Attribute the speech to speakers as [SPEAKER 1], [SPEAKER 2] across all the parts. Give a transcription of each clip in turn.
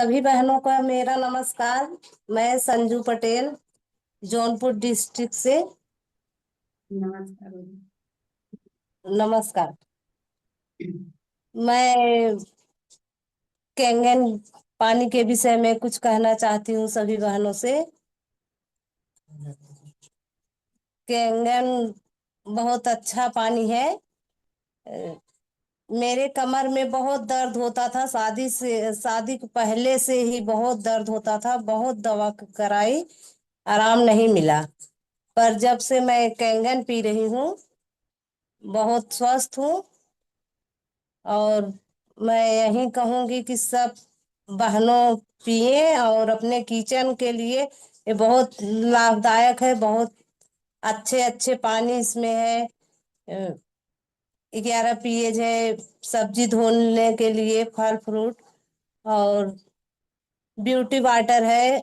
[SPEAKER 1] सभी बहनों का मेरा नमस्कार। मैं संजू पटेल, जौनपुर डिस्ट्रिक्ट से।
[SPEAKER 2] नमस्कार।
[SPEAKER 1] नमस्कार। मैं कैंगन पानी के विषय में कुछ कहना चाहती हूँ सभी बहनों से। कैंगन बहुत अच्छा पानी है। अ, मेरे कमर में बहुत दर्द होता था, शादी के पहले से ही बहुत दर्द होता था, बहुत दवा कराई, आराम नहीं मिला। पर जब से मैं कैंगन पी रही हूँ, बहुत स्वस्थ हूँ। और मैं यही कहूंगी कि सब बहनों पिए, और अपने किचन के लिए ये बहुत लाभदायक है। बहुत अच्छे अच्छे पानी इसमें है। 11 pH है, सब्जी धोने के लिए, फल फ्रूट। और ब्यूटी वाटर है,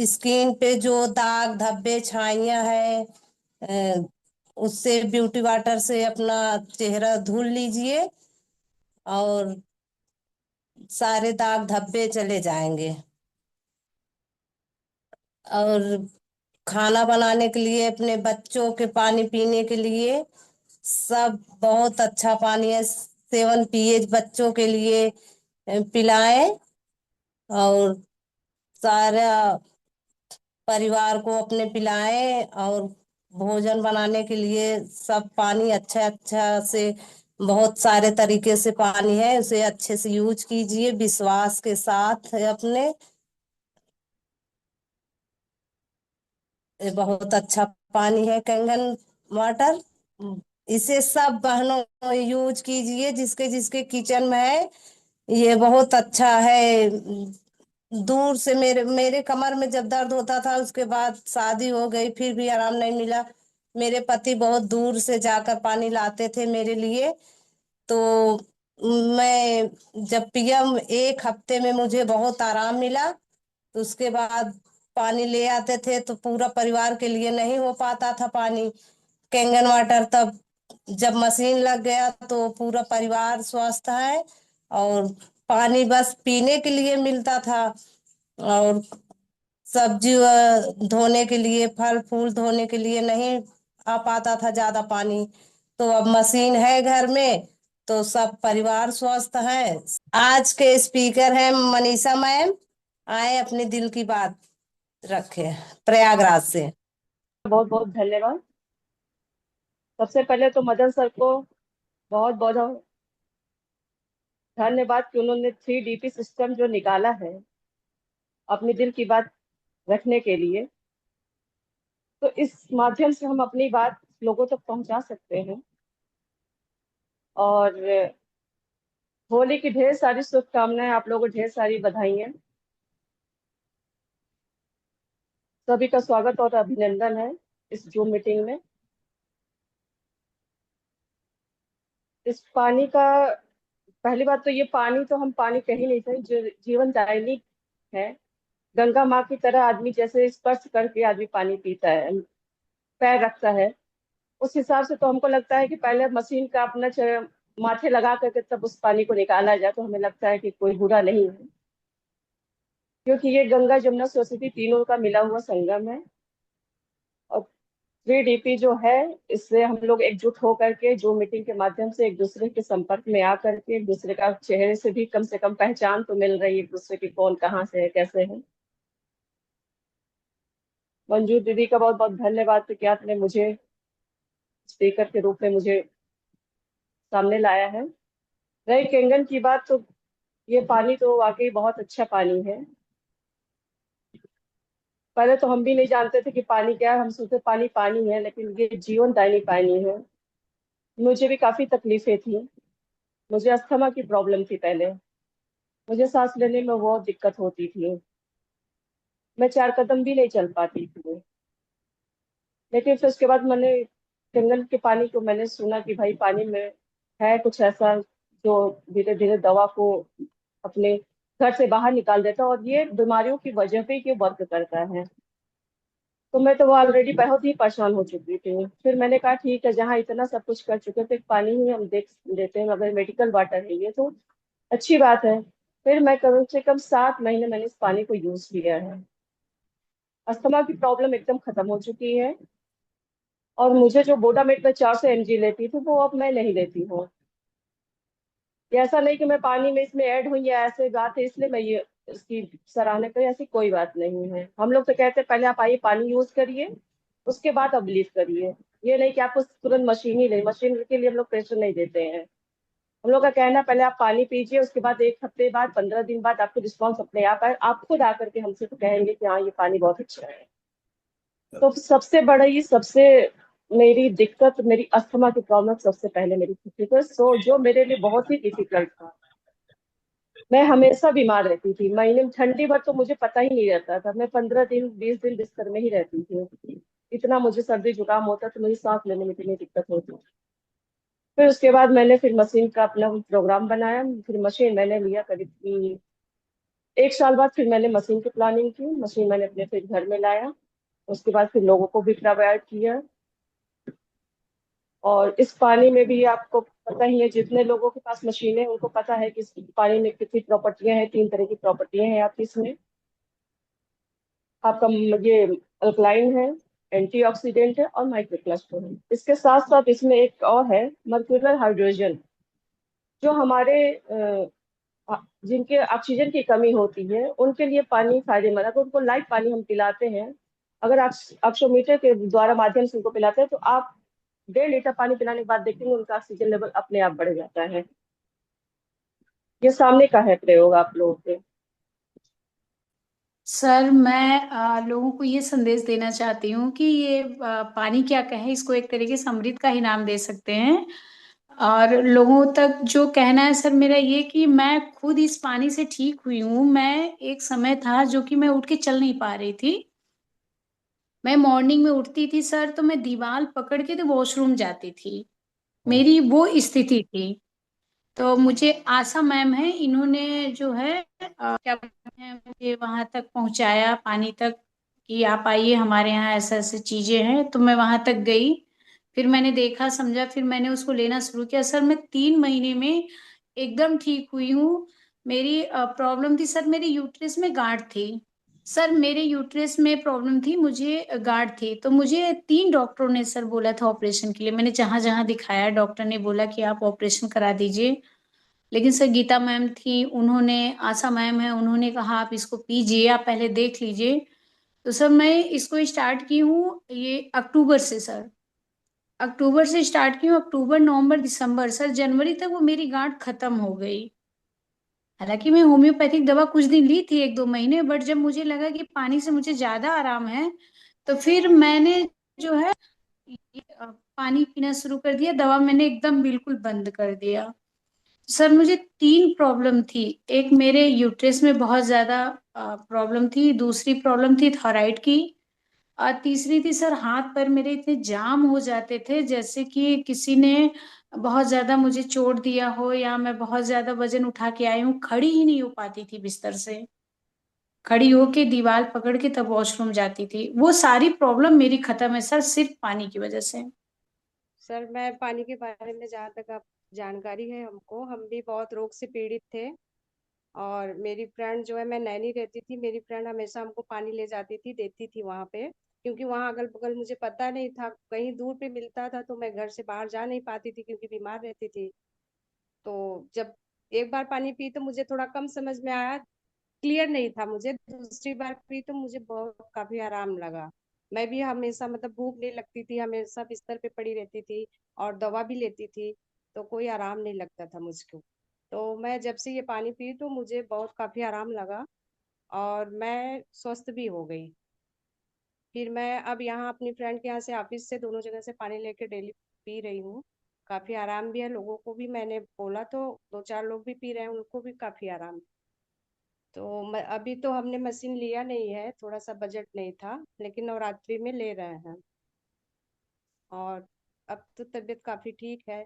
[SPEAKER 1] स्किन पे जो दाग धब्बे छाइयां है, उससे ब्यूटी वाटर से अपना चेहरा धुल लीजिए और सारे दाग धब्बे चले जाएंगे। और खाना बनाने के लिए, अपने बच्चों के पानी पीने के लिए सब बहुत अच्छा पानी है। 7 pH बच्चों के लिए पिलाएं। और सारा परिवार को अपने पिलाएं। और भोजन बनाने के लिए सब पानी अच्छा अच्छा से, बहुत सारे तरीके से पानी है, उसे अच्छे से यूज कीजिए विश्वास के साथ अपने। ये बहुत अच्छा पानी है कैंगन वाटर। इसे सब बहनों यूज कीजिए, जिसके जिसके किचन में है। ये बहुत अच्छा है। दूर से मेरे मेरे कमर में जब दर्द होता था, उसके बाद शादी हो गई, फिर भी आराम नहीं मिला। मेरे पति बहुत दूर से जाकर पानी लाते थे मेरे लिए। तो मैं जब पिया, 1 हफ्ते में मुझे बहुत आराम मिला। तो उसके बाद पानी ले आते थे, तो पूरा परिवार के लिए नहीं हो पाता था पानी, कैंगन वाटर। तब जब मशीन लग गया तो पूरा परिवार स्वस्थ है। और पानी बस पीने के लिए मिलता था, और सब्जी धोने के लिए, फल फूल धोने के लिए नहीं आ पाता था ज्यादा पानी। तो अब मशीन है घर में, तो सब परिवार स्वस्थ है। आज के स्पीकर हैं मनीषा मैम, आए अपने दिल की बात रखे, प्रयागराज से।
[SPEAKER 2] बहुत बहुत धन्यवाद। सबसे पहले तो मदन सर को बहुत बहुत धन्यवाद कि उन्होंने 3DP सिस्टम जो निकाला है अपने दिल की बात रखने के लिए। तो इस माध्यम से हम अपनी बात लोगों तक पहुंचा सकते हैं। और होली की ढेर सारी शुभकामनाएं, आप लोगों को ढेर सारी बधाइयां। सभी का स्वागत और अभिनंदन है इस जूम मीटिंग में। इस पानी का, पहली बात तो ये पानी तो हम पानी कह ही नहीं सकते, जो जीवन दायिनी है। गंगा माँ की तरह आदमी जैसे स्पर्श करके आदमी पानी पीता है, पैर रखता है, उस हिसाब से तो हमको लगता है कि पहले मशीन का अपना माथे लगा करके तब उस पानी को निकाला जाए, तो हमें लगता है कि कोई बुरा नहीं है। क्योंकि ये गंगा जमुना सरस्वती तीनों का मिला हुआ संगम है। और 3DP जो है, इससे हम लोग एकजुट होकर के जो मीटिंग के माध्यम से एक दूसरे के संपर्क में आकर के एक दूसरे का चेहरे से भी कम से कम पहचान तो मिल रही है एक दूसरे की, कौन कहाँ से है कैसे है। मंजू दीदी का बहुत बहुत धन्यवाद कि आपने मुझे स्पीकर के रूप में मुझे सामने लाया है। रही केंगन की बात, तो ये पानी तो वाकई बहुत अच्छा पानी है। पहले तो हम भी नहीं जानते थे कि पानी क्या है, हम सोचते पानी पानी है, लेकिन ये जीवनदायिनी पानी है। मुझे भी काफी तकलीफें थी। मुझे अस्थमा की प्रॉब्लम थी पहले। मुझे सांस लेने में बहुत दिक्कत होती थी। मैं 4 कदम भी नहीं चल पाती थी। लेकिन फिर उसके बाद मैंने जंगल के पानी को मैंने सुना कि भाई पानी में है कुछ ऐसा जो धीरे धीरे दवा को अपने घर से बाहर निकाल देता है, और ये बीमारियों की वजह पे ये वर्क करता है। तो मैं तो वो ऑलरेडी बहुत ही परेशान हो चुकी थी। फिर मैंने कहा ठीक है, जहाँ इतना सब कुछ कर चुके थे, पानी ही हम देख लेते हैं, अगर मेडिकल वाटर है ये तो अच्छी बात है। फिर मैं कम से कम 7 महीने मैंने इस पानी को यूज किया है। अस्थमा की प्रॉब्लम एकदम खत्म हो चुकी है। और मुझे जो बोडामेट में 400 mg लेती थी वो अब मैं नहीं लेती हूँ। ये ऐसा नहीं कि मैं पानी में इसमें ऐड हुई या ऐसे बात है इसलिए मैं ये इसकी सराहना करी, ऐसी कोई बात नहीं है। हम लोग तो कहते हैं पहले आप आइए पानी यूज करिए, उसके बाद आप बिलीव करिए। ये नहीं कि आपको तुरंत मशीन ही ले, मशीन के लिए हम लोग प्रेशर नहीं देते हैं। हम लोग का कहना है पहले आप पानी पीजिए, उसके बाद 1 हफ्ते बाद 15 दिन बाद आपको रिस्पॉन्स अपने आप आए, आप खुद आकर के हमसे तो कहेंगे कि हाँ ये पानी बहुत अच्छा है। तो सबसे बड़ा ये सबसे मेरी दिक्कत, मेरी अस्थमा की प्रॉब्लम सबसे पहले मेरी थी, सो जो मेरे लिए बहुत ही डिफिकल्ट था। मैं हमेशा बीमार रहती थी, महीने में ठंडी भर तो मुझे पता ही नहीं रहता था, मैं 15 दिन 20 दिन बिस्तर में ही रहती थी। इतना मुझे सर्दी जुकाम होता तो मुझे सांस लेने में इतनी दिक्कत होती। फिर उसके बाद मैंने फिर मशीन का अपना प्रोग्राम बनाया, फिर मशीन मैंने लिया करीब 1 साल बाद फिर मैंने मशीन की प्लानिंग की, मशीन मैंने अपने फिर घर में लाया। उसके बाद फिर लोगों को भी प्रोवाइड किया। और इस पानी में भी आपको पता ही है, जितने लोगों के पास मशीन है उनको पता है कि इस पानी में कितनी प्रॉपर्टियां हैं। 3 तरह की प्रॉपर्टियां हैं आपकी इसमें। आपका ये अल्कलाइन है, एंटीऑक्सीडेंट है और माइक्रोक्लस्टर है। इसके साथ साथ इसमें एक और है, मर्क्यूरल हाइड्रोजन, जो हमारे जिनके ऑक्सीजन की कमी होती है उनके लिए पानी फायदेमंद है। अगर उनको लाइट पानी हम पिलाते हैं, अगर ऑक्सीमीटर के द्वारा माध्यम से उनको पिलाते हैं तो आप 1.5 लीटर पानी पिलाने के बाद देखेंगे उनका ऑक्सीजन लेवल अपने आप बढ़ जाता है। ये सामने का है प्रयोग आप लोगों के।
[SPEAKER 3] सर मैं लोगों को ये संदेश देना चाहती हूँ कि ये पानी क्या कहें, इसको एक तरीके से अमृत का ही नाम दे सकते हैं। और लोगों तक जो कहना है सर मेरा ये कि मैं खुद इस पानी से ठीक हुई हूँ। मैं एक समय था जो कि मैं उठ के चल नहीं पा रही थी। मैं मॉर्निंग में उठती थी सर तो मैं दीवार पकड़ के तो वॉशरूम जाती थी। मेरी वो स्थिति थी। तो मुझे आशा मैम है, इन्होंने जो है क्या बोलते हैं, मुझे वहां तक पहुंचाया पानी तक कि आप आइए हमारे यहाँ ऐसे ऐसे चीजें हैं। तो मैं वहां तक गई, फिर मैंने देखा समझा, फिर मैंने उसको लेना शुरू किया। सर मैं 3 महीने में एकदम ठीक हुई हूँ। मेरी प्रॉब्लम थी सर, मेरे यूट्रस में गांठ थी। सर मेरे यूट्रस में प्रॉब्लम थी, मुझे गांठ थी। तो मुझे 3 डॉक्टरों ने सर बोला था ऑपरेशन के लिए। मैंने जहां जहां दिखाया डॉक्टर ने बोला कि आप ऑपरेशन करा दीजिए। लेकिन सर गीता मैम थी, उन्होंने, आशा मैम है, उन्होंने कहा आप इसको पीजिए, आप पहले देख लीजिए। तो सर मैं इसको स्टार्ट की हूँ ये अक्टूबर से सर। अक्टूबर से स्टार्ट की हूँ, अक्टूबर नवंबर दिसंबर सर जनवरी तक वो मेरी गांठ खत्म हो गई। हालांकि मैं होम्योपैथिक दवा कुछ दिन ली थी 1-2 महीने, बट जब मुझे लगा कि पानी से मुझे ज्यादा आराम है तो फिर मैंने जो है ये, पानी पीना शुरू कर दिया। दवा मैंने एकदम बिल्कुल बंद कर दिया। सर मुझे 3 प्रॉब्लम थी। एक मेरे यूट्रस में बहुत ज्यादा प्रॉब्लम थी, दूसरी प्रॉब्लम थी थायराइड की, और तीसरी थी सर हाथ पैर मेरे इतने जाम हो जाते थे जैसे कि किसी ने बहुत ज्यादा मुझे चोट दिया हो, या मैं बहुत ज्यादा वजन उठा के आई हूँ, खड़ी ही नहीं हो पाती थी बिस्तर से। खड़ी होके दीवार पकड़ के तब वॉशरूम जाती थी। वो सारी प्रॉब्लम मेरी खत्म है सर, सिर्फ पानी की वजह से।
[SPEAKER 4] सर मैं पानी के बारे में जहाँ तक आप जानकारी है हमको, हम भी बहुत रोग से पीड़ित थे। और मेरी फ्रेंड जो है, मैं नैनी रहती थी, मेरी फ्रेंड हमेशा हमको पानी ले जाती थी, देती थी वहाँ पे। क्योंकि वहाँ अगल बगल मुझे पता नहीं था, कहीं दूर पे मिलता था तो मैं घर से बाहर जा नहीं पाती थी क्योंकि बीमार रहती थी। तो जब एक बार पानी पी तो मुझे थोड़ा कम समझ में आया, क्लियर नहीं था मुझे। दूसरी बार पी तो मुझे बहुत काफी आराम लगा। मैं भी हमेशा मतलब भूख नहीं लगती थी, हमेशा बिस्तर पे पड़ी रहती थी और दवा भी लेती थी, तो कोई आराम नहीं लगता था मुझको। तो मैं जब से ये पानी पी तो मुझे बहुत काफी आराम लगा और मैं स्वस्थ भी हो गई। फिर मैं अब यहाँ अपनी फ्रेंड के यहाँ से, ऑफिस से, दोनों जगह से पानी लेके डेली पी रही हूँ। काफी आराम भी है, लोगों को भी मैंने बोला तो 2-4 लोग भी पी रहे हैं, उनको भी काफी आराम। तो अभी तो हमने मशीन लिया नहीं है, थोड़ा सा बजट नहीं था, लेकिन नवरात्रि में ले रहे हैं। और अब तो तबीयत काफी ठीक है,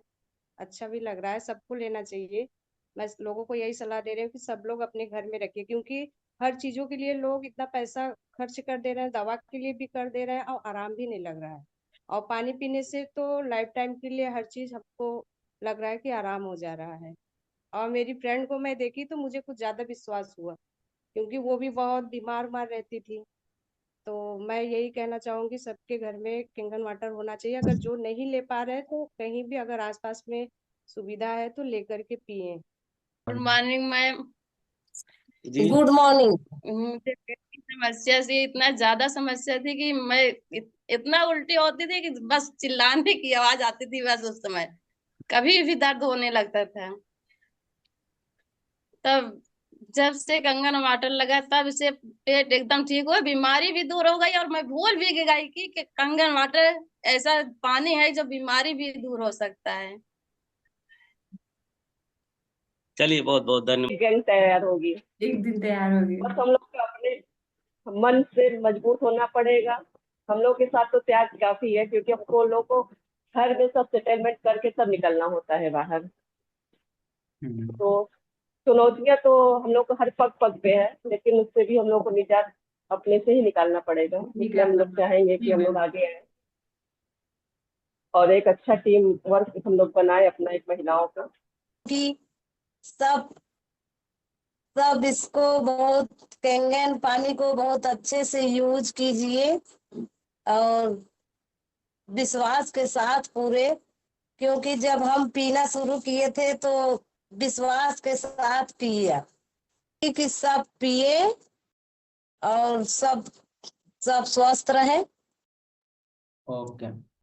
[SPEAKER 4] अच्छा भी लग रहा है, सबको लेना चाहिए। मैं लोगों को यही सलाह दे रही हूँ कि सब लोग अपने घर में रखिए, क्योंकि हर चीजों के लिए लोग इतना पैसा खर्च कर दे रहे हैं, दवा के लिए भी कर दे रहे हैं और आराम भी नहीं लग रहा है। और पानी पीने से तो लाइफ टाइम के लिए हर चीज हमको लग रहा है कि आराम हो जा रहा है। और मेरी फ्रेंड को मैं देखी तो मुझे कुछ ज्यादा विश्वास हुआ, क्योंकि वो भी बहुत बीमार उमार रहती थी। तो मैं यही कहना चाहूंगी, सबके घर में किंगन वाटर होना चाहिए। अगर जो नहीं ले पा रहे तो कहीं भी अगर आसपास में सुविधा है तो लेकर के पिए।
[SPEAKER 5] गुड मॉर्निंग मैम
[SPEAKER 1] जी, गुड मॉर्निंग।
[SPEAKER 5] मुझे पेट की समस्या से इतना ज्यादा समस्या थी कि मैं इतना उल्टी होती थी कि बस चिल्लाने की आवाज आती थी बस उस समय। कभी भी दर्द होने लगता था। तब जब से कंगन वाटर लगा तब से पेट एकदम ठीक हुआ, बीमारी भी दूर हो गई और मैं भूल भी गई कि कंगन वाटर ऐसा पानी है जो बीमारी भी दूर हो सकता है।
[SPEAKER 6] चलिए बहुत बहुत धन्यवाद।
[SPEAKER 2] गैंग तैयार होगी,
[SPEAKER 3] एक दिन तैयार होगी।
[SPEAKER 2] बस हम लोग को अपने मन से मजबूत होना पड़ेगा। हम लोग के साथ तो त्याग काफी है, क्योंकि हमको लोग को घर में सब सेटलमेंट करके सब निकलना होता है बाहर। तो चुनौतियां तो हम लोग को हर पग पग पे है, लेकिन उससे भी हम लोग को निजात अपने से ही निकालना पड़ेगा। इसलिए हम लोग चाहेंगे कि हम लोग आगे आए और एक अच्छा टीम वर्क हम लोग बनाए अपना, एक महिलाओं का।
[SPEAKER 1] कि सब सब इसको बहुत कैंगन पानी को बहुत अच्छे से यूज कीजिए और विश्वास के साथ पूरे, क्योंकि जब हम पीना शुरू किए थे तो विश्वास के साथ पिया कि सब पिए और सब स्वस्थ रहे।
[SPEAKER 7] ओके।